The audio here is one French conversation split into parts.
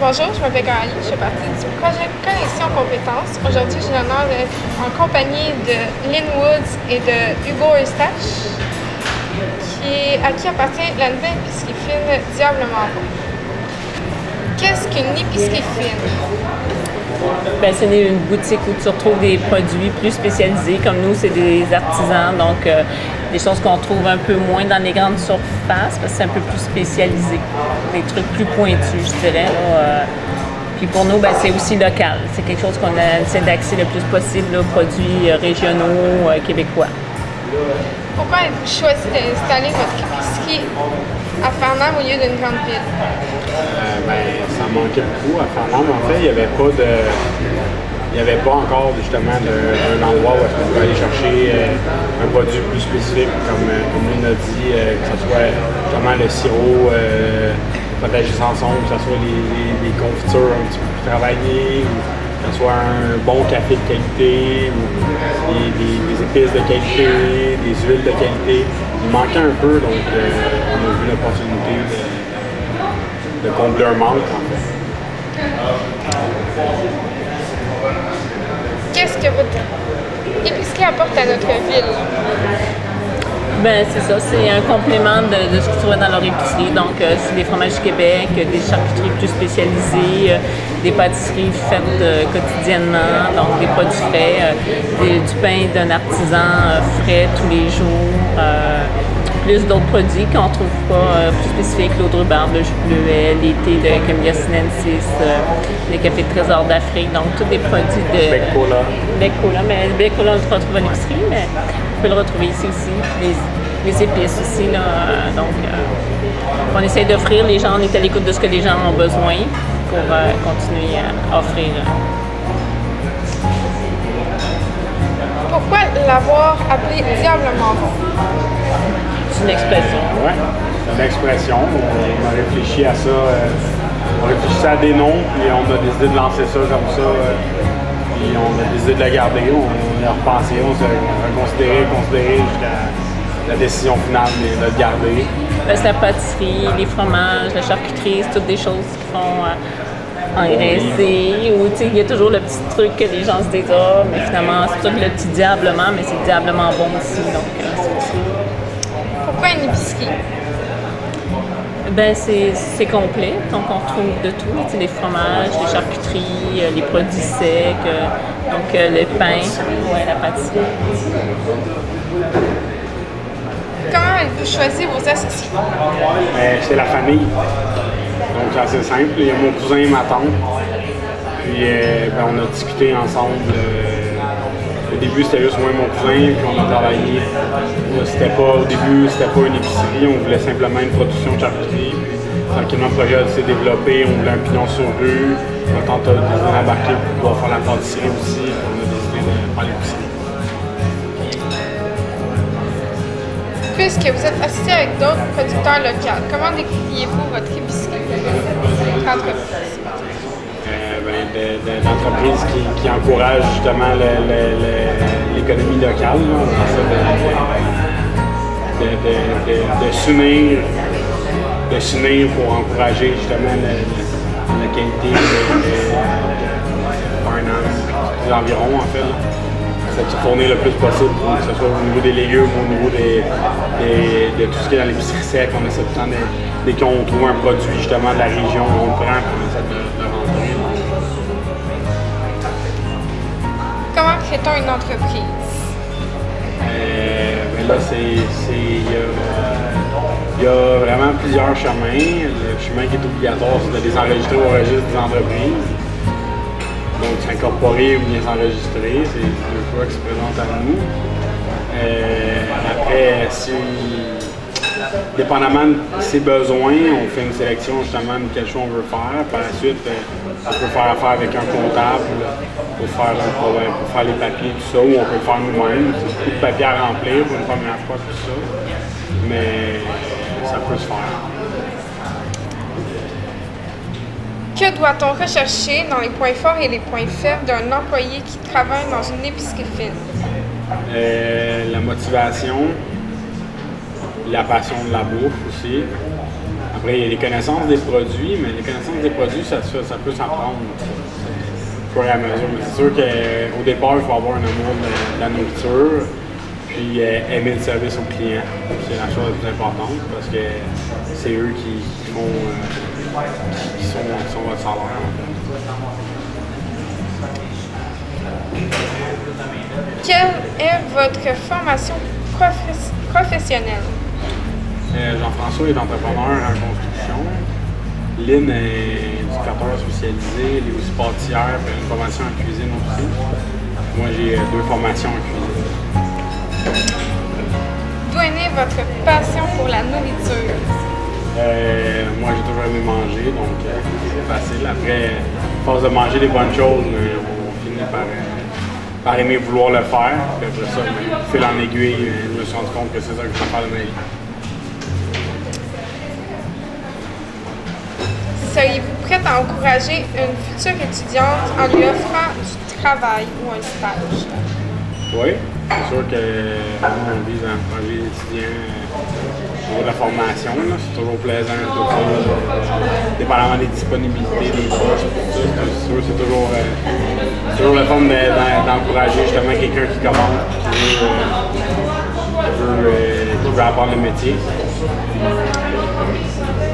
Bonjour, je m'appelle Coralie, je fais partie du projet Connexion Compétences. Aujourd'hui, j'ai l'honneur d'être en compagnie de Lynn Woods et de Hugo Eustache, à qui appartient la nouvelle épicerie fine Diablement Bon. Qu'est-ce qu'une épicerie fine? C'est une boutique où tu retrouves des produits plus spécialisés. Comme nous, c'est des artisans, donc des choses qu'on trouve un peu moins dans les grandes surfaces parce que c'est un peu plus spécialisé. Des trucs plus pointus, je dirais. Là. Puis pour nous, c'est aussi local. C'est quelque chose qu'on essaie d'axer le plus possible aux produits régionaux québécois. Pourquoi avez-vous choisi d'installer votre épicerie à Farnham au lieu d'une grande ville? Ça manquait beaucoup à Farnham. En fait, il n'y avait pas encore justement un endroit où est-ce qu'on pouvait aller chercher un produit plus spécifique, comme on a dit, que ce soit justement le sirop protégé sans son, que ce soit les confitures un petit peu plus travaillées, ou que ce soit un bon café de qualité, ou des épices de qualité, des huiles de qualité. Il manquait un peu, donc on a vu l'opportunité de combler un manque, en fait. Qu'est-ce que votre épicerie apporte à notre ville? C'est ça, c'est un complément de ce que tu vois dans leur épicerie. Donc, c'est des fromages du Québec, des charcuteries plus spécialisées, des pâtisseries faites quotidiennement, donc des produits frais, du pain d'un artisan frais tous les jours. Plus d'autres produits qu'on ne trouve pas plus spécifiques, l'eau de rhubarbe, le jus de bleuet, les thés de Camellia sinensis, les cafés de trésor d'Afrique, donc tous des produits de... Bec Cola. Bec Cola, mais le Bec Cola, on le retrouve à l'épicerie, mais on peut le retrouver ici aussi. Les épices aussi, là, on essaie d'offrir, on est à l'écoute de ce que les gens ont besoin pour continuer à offrir. Pourquoi l'avoir appelé Diablement Bon? C'est une expression. Oui, c'est une expression. On a réfléchi à ça. On réfléchissait à des noms, puis on a décidé de lancer ça comme ça. Puis on a décidé de la garder. On y a repensé, on s'est considéré jusqu'à la décision finale de le garder. C'est la pâtisserie, les fromages, la charcuterie, c'est toutes des choses qui font engraisser. Ou il y a toujours le petit truc que les gens se disent mais finalement, c'est tout le petit diablement, mais c'est diablement bon aussi. Donc, c'est aussi. Pourquoi une épicerie? C'est complet, donc on retrouve de tout, les fromages, les charcuteries, les produits secs, donc le pain, la pâtisserie. Comment avez-vous choisi vos associés? C'est la famille. Donc c'est assez simple. Il y a mon cousin et ma tante. Puis on a discuté ensemble. Au début, c'était juste moi et mon cousin, puis on a travaillé. Au début, c'était pas une épicerie, on voulait simplement une production de charcuterie. Puis tranquillement, le projet s'est développé, on voulait un pignon sur rue. On a tenté d'embarquer pour pouvoir faire la pâtisserie aussi, puis on a décidé de faire l'épicerie. Puisque vous êtes associé avec d'autres producteurs locaux, comment décririez-vous votre épicerie, votre entreprise? D'entreprises qui encouragent justement l'économie locale, de s'unir pour encourager justement la qualité de Farnham, des environs en fait. C'est de se tourner le plus possible, que ce soit au niveau des légumes, au niveau de tout ce qui est dans l'épicerie sec. On essaie tout le temps, dès qu'on trouve un produit justement de la région, on le prend et on essaie de le rentrer. Comment crée-t-on une entreprise? Là, il y a vraiment plusieurs chemins. Le chemin qui est obligatoire, c'est de les enregistrer au registre des entreprises. Donc, s'incorporer ou bien s'enregistrer, c'est deux choix qui se présentent à nous. Après, dépendamment de ses besoins, on fait une sélection justement de quel choix on veut faire. Par la suite, on peut faire affaire avec un comptable pour faire les papiers, tout ça, ou on peut le faire nous-mêmes. C'est beaucoup de papiers à remplir pour une première fois, tout ça. Mais ça peut se faire. Que doit-on rechercher dans les points forts et les points faibles d'un employé qui travaille dans une épicerie fine? La motivation, la passion de la bouffe aussi. Après, il y a les connaissances des produits, mais les connaissances des produits, ça peut s'apprendre au fur et à mesure. Mais c'est sûr qu'au départ, il faut avoir un amour de la nourriture, puis aimer le service aux clients. C'est la chose la plus importante parce que c'est eux qui sont votre salaire. En fait. Quelle est votre formation professionnelle? Jean-François est entrepreneur en construction. Lynn est éducateur spécialisé, elle est aussi pâtissière, puis une formation en cuisine aussi. Moi, j'ai 2 formations en cuisine. D'où est née votre passion pour la nourriture? Moi, j'ai toujours aimé manger, donc c'est facile. Après, à force de manger des bonnes choses, on finit par aimer vouloir le faire. Puis après ça, fil en aiguille, je me suis rendu compte que c'est ça que je veux faire de ma vie. Seriez-vous prête à encourager une future étudiante en lui offrant du travail ou un stage? Oui, c'est sûr que nous, on vise à encourager les étudiants au niveau de la formation. C'est toujours plaisant, dépendamment des disponibilités, des postes, c'est sûr, c'est toujours le fun d'encourager justement quelqu'un qui commence, qui veut apprendre le métier.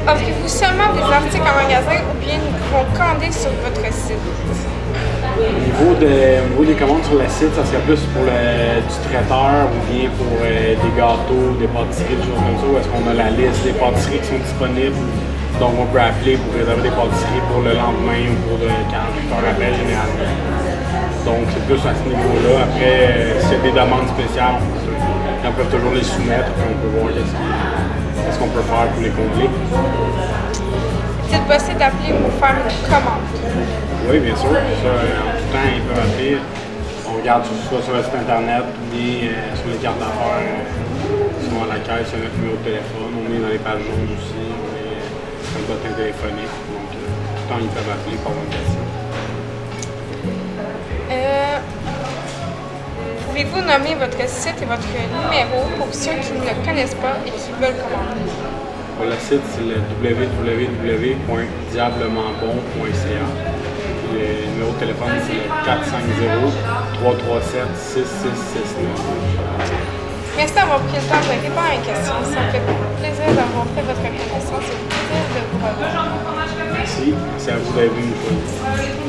Offrez-vous seulement des articles en magasin ou bien vont commander sur votre site? Au niveau des commandes sur le site, ça serait plus pour du traiteur ou bien pour des gâteaux, des pâtisseries, des choses comme ça, où est-ce qu'on a la liste des pâtisseries qui sont disponibles. Donc on peut appeler pour réserver des pâtisseries pour le lendemain ou pour 48 heures après généralement. Donc c'est plus à ce niveau-là. Après, s'il y a des demandes spéciales, on peut toujours les soumettre et on peut voir qu'est-ce qu'on peut faire pour les combler. Est-il possible d'appeler pour faire une commande? Oui, bien sûr. Ça, en tout temps, ils peuvent appeler. On regarde soit sur le site internet ou bien sur les cartes d'affaires, soit à la caisse, sur notre numéro de téléphone. On est dans les pages jaunes aussi, on est sur le bottin téléphonique. Donc, tout le temps, ils peuvent appeler pour avoir une question. Pouvez-vous nommer votre site et votre numéro pour ceux qui ne le connaissent pas et qui veulent commander? Pour le site, c'est le www.diablementbon.ca. Le numéro de téléphone, c'est le 450-337-6669. Merci d'avoir pris le temps de répondre à une question. Ça me fait plaisir d'avoir fait votre connaissance et plaisir de vous revoir. Merci. Merci à vous d'être venu nous voir.